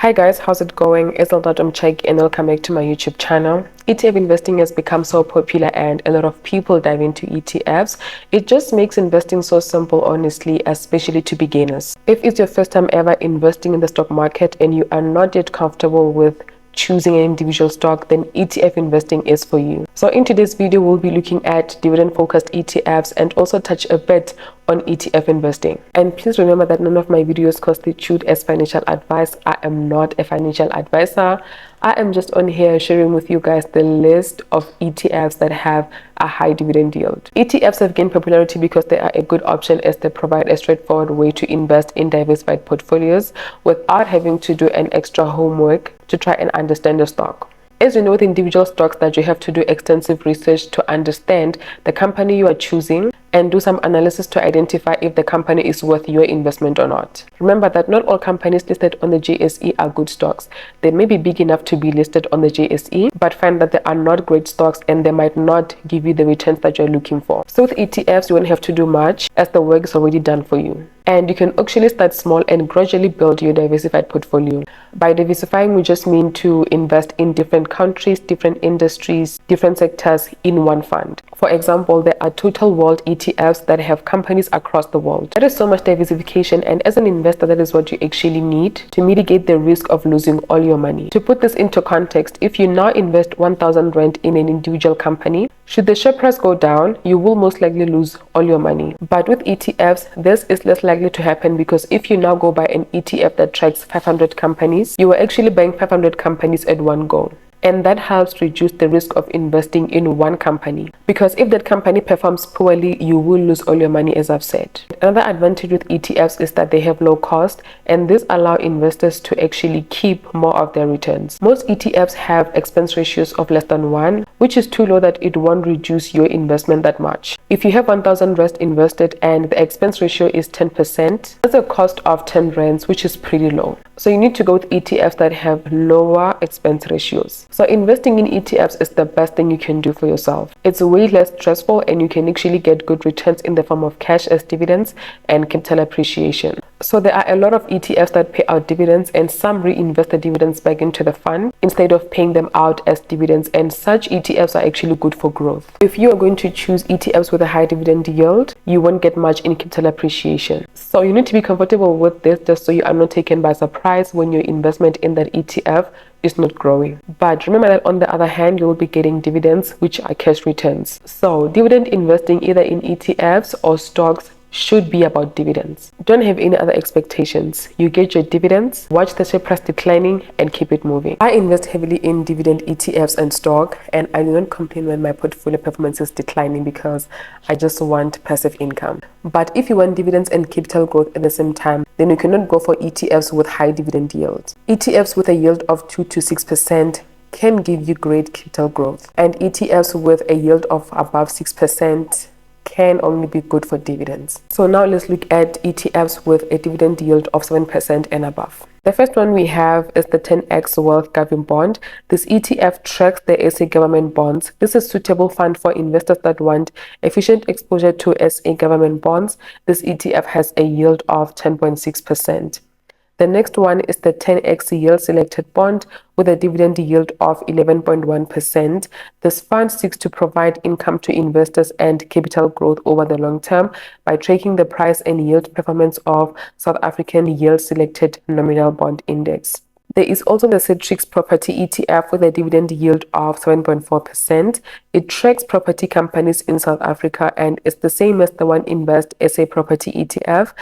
Hi guys, how's it going? It's Check and welcome back to my YouTube channel. ETF investing has become so popular and a lot of people dive into ETFs. It just makes investing so simple, honestly, especially to beginners. If it's your first time ever investing in the stock market and you are not yet comfortable with choosing an individual stock, then ETF investing is for you. So in today's video, we'll be looking at dividend focused ETFs and also touch a bit on ETF investing. And please remember that none of my videos constitute as financial advice. I am not a financial advisor. I am just on here sharing with you guys the list of ETFs that have a high dividend yield. ETFs have gained popularity because they are a good option as they provide a straightforward way to invest in diversified portfolios without having to do an extra homework to try and understand the stock. As you know, with individual stocks that you have to do extensive research to understand the company you are choosing and do some analysis to identify if the company is worth your investment or not. Remember that not all companies listed on the JSE are good stocks. They may be big enough to be listed on the JSE, but find that they are not great stocks and they might not give you the returns that you're looking for. So with ETFs, you won't have to do much as the work is already done for you. And you can actually start small and gradually build your diversified portfolio. By diversifying, we just mean to invest in different countries, different industries, different sectors in one fund. For example, there are total world ETFs that have companies across the world. That is so much diversification, and as an investor, that is what you actually need to mitigate the risk of losing all your money. To put this into context, if you now invest 1,000 Rand in an individual company, should the share price go down, you will most likely lose all your money. But with ETFs, this is less likely to happen because if you now go buy an ETF that tracks 500 companies, you are actually buying 500 companies at one go. And that helps reduce the risk of investing in one company. Because if that company performs poorly, you will lose all your money, as I've said. Another advantage with ETFs is that they have low cost, and this allows investors to actually keep more of their returns. Most ETFs have expense ratios of less than 1, which is too low that it won't reduce your investment that much. If you have 1,000 Rand invested and the expense ratio is 10%, that's a cost of 10 Rands, which is pretty low. So you need to go with ETFs that have lower expense ratios. So investing in ETFs is the best thing you can do for yourself. It's way less stressful and you can actually get good returns in the form of cash as dividends and capital appreciation. So there are a lot of ETFs that pay out dividends and some reinvest the dividends back into the fund instead of paying them out as dividends, and such ETFs are actually good for growth. If you are going to choose ETFs with a high dividend yield, you won't get much in capital appreciation. So you need to be comfortable with this just so you are not taken by surprise when your investment in that ETF is not growing. But remember that on the other hand, you will be getting dividends, which are cash returns. So dividend investing either in ETFs or stocks should be about dividends. Don't have any other expectations. You get your dividends, watch the share price declining, and keep it moving. I invest heavily in dividend ETFs and stock, and I do not complain when my portfolio performance is declining because I just want passive income. But if you want dividends and capital growth at the same time, then you cannot go for ETFs with high dividend yields. ETFs with a yield of 2 to 6% can give you great capital growth, and ETFs with a yield of above 6% can only be good for dividends. So now let's look at ETFs with a dividend yield of 7% and above. The first one we have is the 10X Wealth Government Bond. This ETF tracks the SA government bonds. This is a suitable fund for investors that want efficient exposure to SA government bonds. This ETF has a yield of 10.6%. The next one is the 10X Yield Selected Bond with a dividend yield of 11.1%. This fund seeks to provide income to investors and capital growth over the long term by tracking the price and yield performance of South African Yield Selected Nominal Bond Index. There is also the Citrix Property ETF with a dividend yield of 7.4%. It tracks property companies in South Africa and is the same as the One Invest SA Property ETF.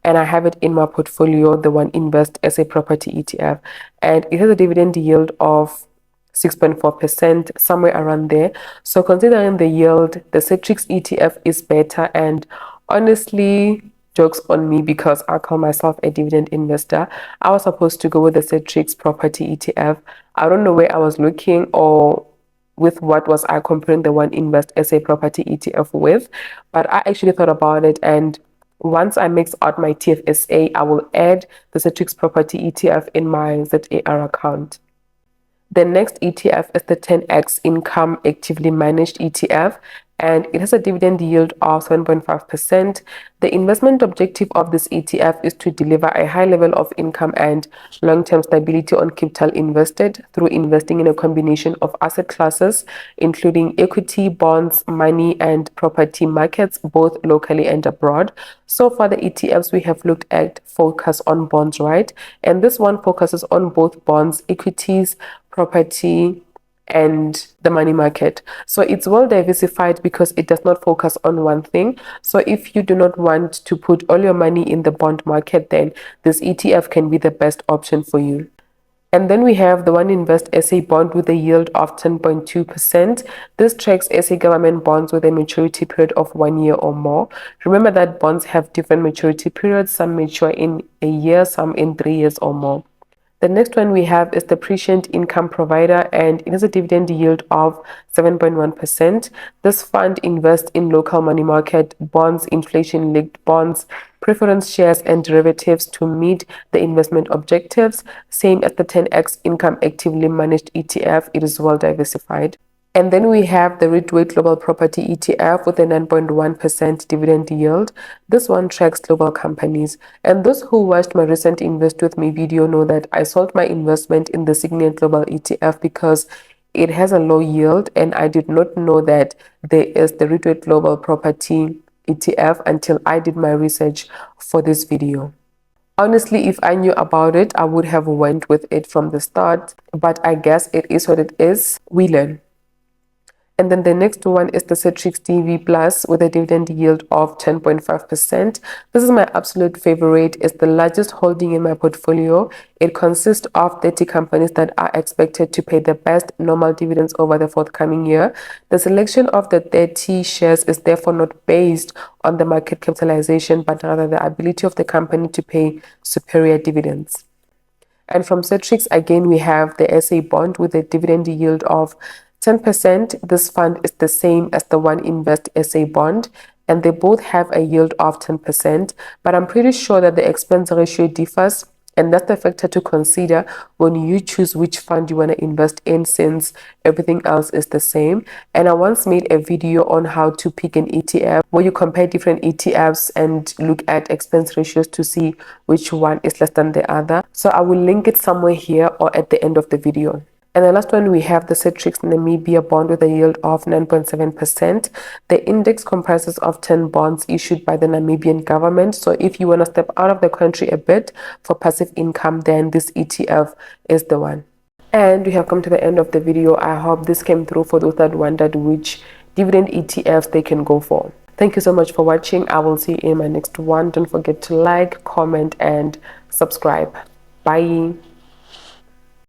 And I have it in my portfolio, the One Invest SA Property ETF, and it has a dividend yield of 6.4%, somewhere around there. So considering the yield, the Citrix ETF is better, and honestly, jokes on me because I call myself a dividend investor. I was supposed to go with the Citrix Property ETF. I don't know where I was looking or with what was I comparing the One Invest SA Property ETF with, but I actually thought about it, and once I max out my TFSA, I will add the Citrix Property ETF in my ZAR account. The next ETF is the 10X Income Actively Managed ETF, and it has a dividend yield of 7.5%. The investment objective of this ETF is to deliver a high level of income and long-term stability on capital invested through investing in a combination of asset classes, including equity, bonds, money, and property markets, both locally and abroad. So for the ETFs, we have looked at focus on bonds, right? And this one focuses on both bonds, equities, property, and the money market. So it's well diversified because it does not focus on one thing. So if you do not want to put all your money in the bond market, then this ETF can be the best option for you. And then we have the One Invest SA bond with a yield of 10.2%. This tracks SA government bonds with a maturity period of 1 year or more. Remember that bonds have different maturity periods. Some mature in a year, some in 3 years or more. The next one we have is the Prescient Income Provider, and it has a dividend yield of 7.1%. This fund invests in local money market bonds, inflation-linked bonds, preference shares, and derivatives to meet the investment objectives. Same as the 10x Income Actively Managed ETF, it is well diversified. And then we have the Ritway Global Property ETF with a 9.1% dividend yield. This one tracks global companies. And those who watched my recent Invest With Me video know that I sold my investment in the Signet Global ETF because it has a low yield, and I did not know that there is the Ritway Global Property ETF until I did my research for this video. Honestly, if I knew about it, I would have went with it from the start, but I guess it is what it is. We learn. And then the next one is the Citrix TV Plus with a dividend yield of 10.5%. This is my absolute favorite. It's the largest holding in my portfolio. It consists of 30 companies that are expected to pay the best normal dividends over the forthcoming year. The selection of the 30 shares is therefore not based on the market capitalization, but rather the ability of the company to pay superior dividends. And from Citrix, again, we have the SA bond with a dividend yield of 10%. This fund is the same as the One Invest SA bond, and they both have a yield of 10%, but I'm pretty sure that the expense ratio differs, and that's the factor to consider when you choose which fund you want to invest in, since everything else is the same. And I once made a video on how to pick an ETF where you compare different ETFs and look at expense ratios to see which one is less than the other. So I will link it somewhere here or at the end of the video. And the last one, we have the Citrix Namibia bond with a yield of 9.7%. The index comprises of 10 bonds issued by the Namibian government. So if you want to step out of the country a bit for passive income, then this ETF is the one. And we have come to the end of the video. I hope this came through for those that wondered which dividend ETFs they can go for. Thank you so much for watching. I will see you in my next one. Don't forget to like, comment, and subscribe. Bye.